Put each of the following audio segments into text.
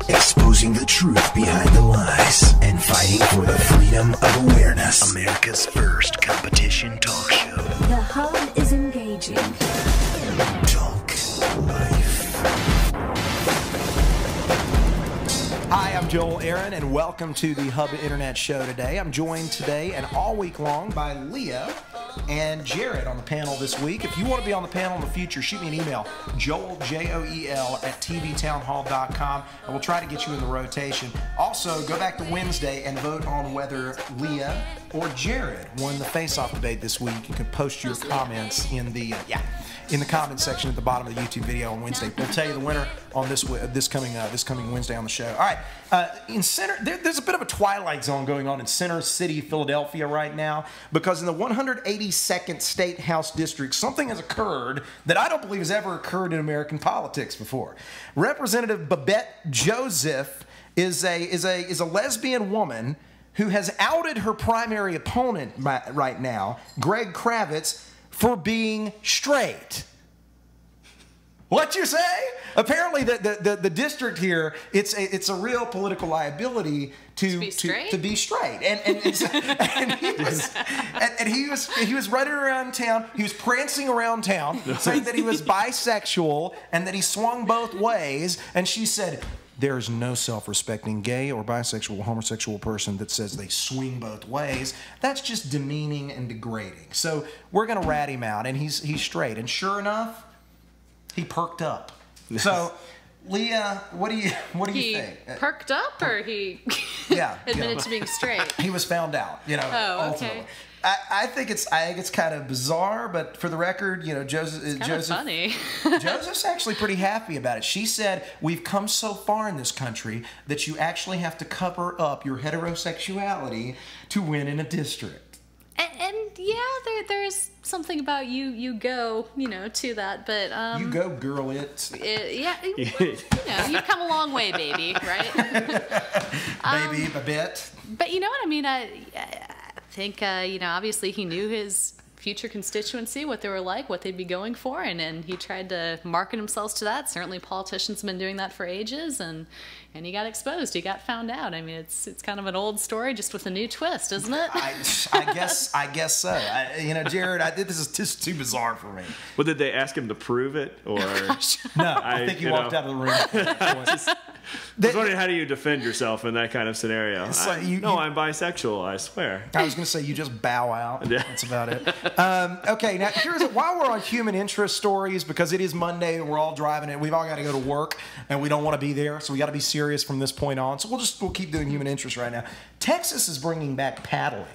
Exposing the truth behind the lies and fighting for the freedom of awareness. America's first competition talk show. The Hub is engaging. Talk Life. Hi, I'm Joel Aaron, and welcome to the Hub Internet Show today. I'm joined today and all week long by Leah and Jared on the panel this week. If you want to be on the panel in the future, shoot me an email, Joel, Joel, at tvtownhall.com, and we'll try to get you in the rotation. Also, go back to Wednesday and vote on whether Leah or Jared won the face-off debate this week. You can post your comments in the comment section at the bottom of the YouTube video on Wednesday. We'll tell you the winner on this coming Wednesday on the show. All right, in center, there's a bit of a twilight zone going on in Center City, Philadelphia right now, because in the 182nd State House District, something has occurred that I don't believe has ever occurred in American politics before. Representative Babette Joseph is a lesbian woman who has outed her primary opponent right now, Greg Kravitz, for being straight. What you say? Apparently, the district here, it's a real political liability to be straight. And he was running around town. He was prancing around town, saying that he was bisexual and that he swung both ways. And she said, "There is no self-respecting gay or bisexual or homosexual person that says they swing both ways. That's just demeaning and degrading. So we're going to rat him out." And he's straight. And sure enough, he perked up. So, Leah, what do you think? He perked up, or he admitted to being straight? He was found out. Ultimately. Okay. I think it's kind of bizarre, but for the record, Joseph, funny. Joseph's actually pretty happy about it. She said, "We've come so far in this country that you actually have to cover up your heterosexuality to win in a district." And there's something about you go, to that, but you go, girl, you come a long way, baby, right? Baby, a bit. But you know what I mean? I think, obviously he knew his future constituency, what they were like, what they'd be going for, and he tried to market himself to that. Certainly politicians have been doing that for ages, and he got exposed. He got found out. I mean, it's kind of an old story, just with a new twist, isn't it? I guess so. Jared, this is just too bizarre for me. Well, did they ask him to prove it, or no? I think he walked out of the room. I was wondering, how do you defend yourself in that kind of scenario? I'm bisexual, I swear. I was going to say, you just bow out. That's about it. Okay, now while we're on human interest stories, because it is Monday and we're all driving it, we've all got to go to work and we don't want to be there, so we got to be serious from this point on. So we'll keep doing human interest right now. Texas is bringing back paddling.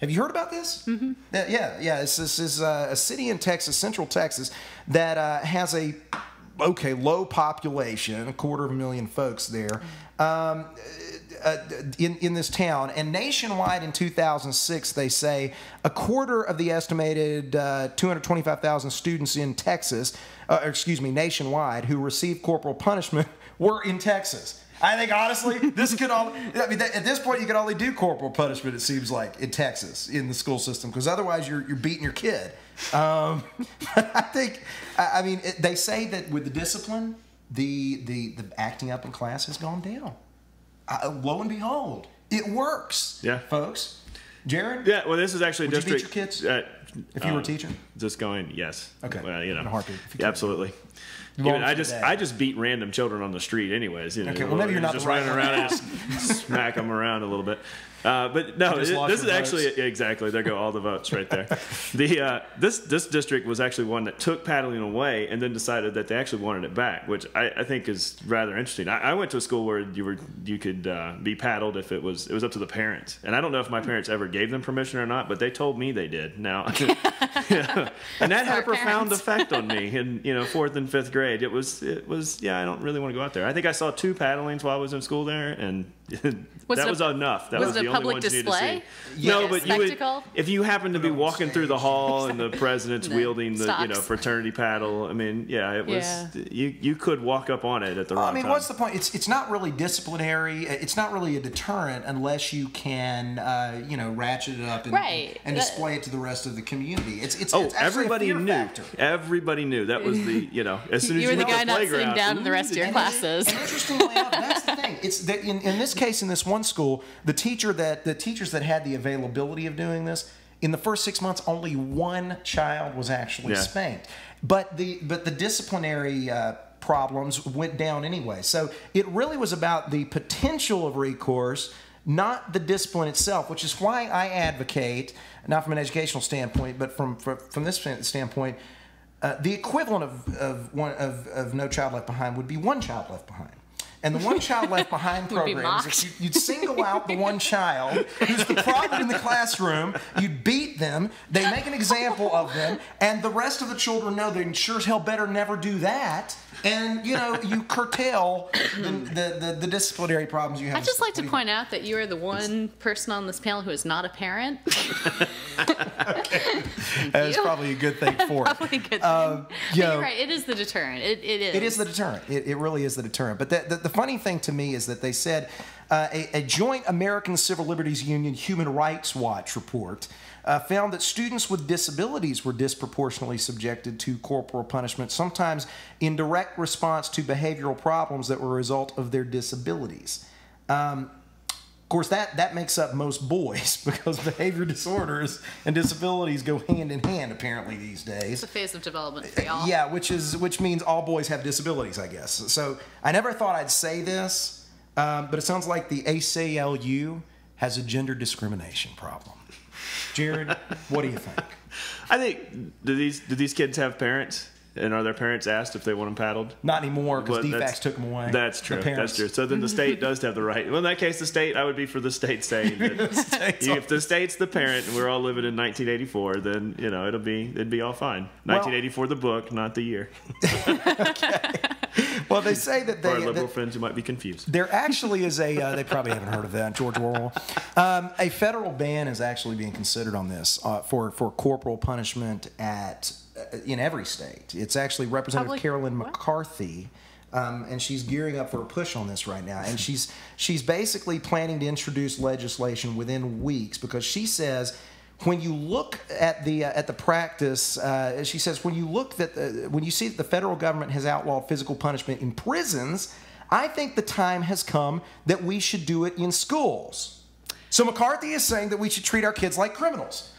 Have you heard about this? Mm-hmm. Yeah. This is a city in Texas, Central Texas, that has a low population, 250,000 folks there. In this town, and nationwide in 2006, they say a quarter of the estimated 225,000 students in Texas, nationwide, who received corporal punishment were in Texas. I think, honestly, at this point, you can only do corporal punishment, it seems like, in Texas, in the school system, because otherwise you're beating your kid. They say that with the discipline, the acting up in class has gone down. Lo and behold, it works. Yeah, folks. Jared? Yeah, well, this is actually Would you beat your kids if you were a teacher? Just going, yes. Okay. Well, in a heartbeat. Absolutely. I just beat random children on the street anyways. Okay, well, maybe you're not just running around and just smack them around a little bit. But no, this is actually exactly. There go all the votes right there. This district was actually one that took paddling away and then decided that they actually wanted it back, which I think is rather interesting. I went to a school where you could be paddled if it was up to the parents, and I don't know if my parents ever gave them permission or not, but they told me they did. Now, and that had a profound effect on me in 4th and 5th grade. It was I don't really want to go out there. I think I saw 2 paddlings while I was in school there, and that was enough. That was it the a only public ones you display? needed to see. No, Like a but you would, spectacle? if you happened to be walking through the hall and the president's wielding the Stocks. fraternity paddle. I mean, it was you could walk up on it at the wrong time. What's the point? It's not really disciplinary. It's not really a deterrent unless you can ratchet it up and display it to the rest of the community. It's actually everybody a fear knew. factor. Everybody knew that was the as soon as you were the went guy to not playground, sitting down in the rest of your classes. And interestingly enough, that's the thing. It's that in this case, in this one school, the teachers that had the availability of doing this, in the first 6 months, only one child was actually spanked. But the disciplinary problems went down anyway. So it really was about the potential of recourse, not the discipline itself, which is why I advocate, not from an educational standpoint, but from this standpoint, the equivalent of No Child Left Behind would be One Child Left Behind. And the One Child Left Behind program is that you'd single out the one child who's the problem in the classroom, you'd beat them, they make an example of them, and the rest of the children know they sure as hell better never do that. And, you curtail the disciplinary problems you have. I'd just like to point out that you are the one person on this panel who is not a parent. That's probably a good thing for it. Probably a good thing. You're right. It is the deterrent. It is. It is the deterrent. It really is the deterrent. But the funny thing to me is that they said a joint American Civil Liberties Union Human Rights Watch report found that students with disabilities were disproportionately subjected to corporal punishment, sometimes in direct response to behavioral problems that were a result of their disabilities. Of course, that makes up most boys because behavior disorders and disabilities go hand in hand, apparently, these days. It's a phase of development for y'all. Yeah, which means all boys have disabilities, I guess. So I never thought I'd say this, but it sounds like the ACLU has a gender discrimination problem. Jared, what do you think? I think, do these kids have parents? And are their parents asked if they want them paddled? Not anymore, because DFACS took them away. That's true. That's true. So then the state does have the right. Well, in that case, I would be for the state saying that if the state's the parent and we're all living in 1984, then it'd be all fine. 1984, the book, not the year. Okay. Well, they say that for our liberal friends who might be confused. There actually is they probably haven't heard of that, George Orwell. A federal ban is actually being considered on this for corporal punishment in every state. It's actually Representative Carolyn McCarthy, and she's gearing up for a push on this right now. And she's basically planning to introduce legislation within weeks because she says, when you look at the practice, she says, when you see that the federal government has outlawed physical punishment in prisons, I think the time has come that we should do it in schools. So McCarthy is saying that we should treat our kids like criminals.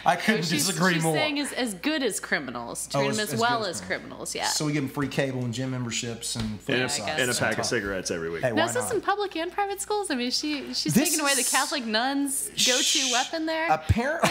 I couldn't disagree more. She's saying as good as criminals. Treat them as well as criminals, yeah. So we give them free cable and gym memberships and a pack of cigarettes every week. Hey, now, is this in public and private schools? I mean, she's taking away the Catholic nuns' go-to weapon there? Apparently.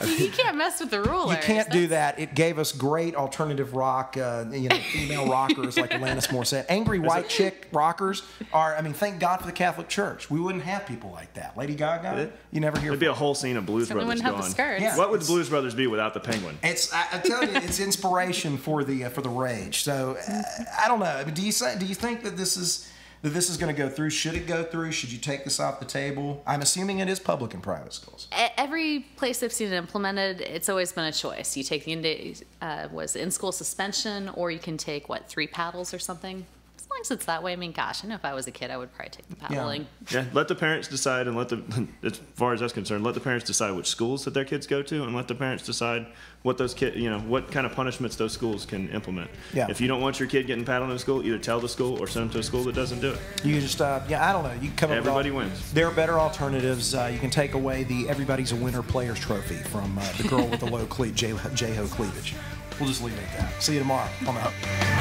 You can't mess with the rulers. You can't do that. It gave us great alternative rock, female rockers like Alanis Morissette. Angry white chick rockers are, thank God for the Catholic Church. We wouldn't have people like that. Lady Gaga, you never hear. It'd be a whole scene of Blues Brothers have the skirts. Yeah, what would the Blues Brothers be without the penguin? I tell you, it's inspiration for the rage. So I don't know. Do you think that this is going to go through? Should it go through? Should you take this off the table? I'm assuming it is public and private schools. Every place I've seen it implemented, it's always been a choice. You take the in-school suspension, or you can take 3 paddles or something. As long as it's that way, I know if I was a kid, I would probably take the paddling. Yeah, let the parents decide, and as far as that's concerned, let the parents decide which schools that their kids go to, and let the parents decide what those kids, what kind of punishments those schools can implement. Yeah. If you don't want your kid getting paddled in school, either tell the school or send them to a school that doesn't do it. You just, I don't know. You can come up with everybody wins. There are better alternatives. You can take away the Everybody's a Winner Players Trophy from the girl with the low J-Ho cleavage. We'll just leave it at that. See you tomorrow on the Hub.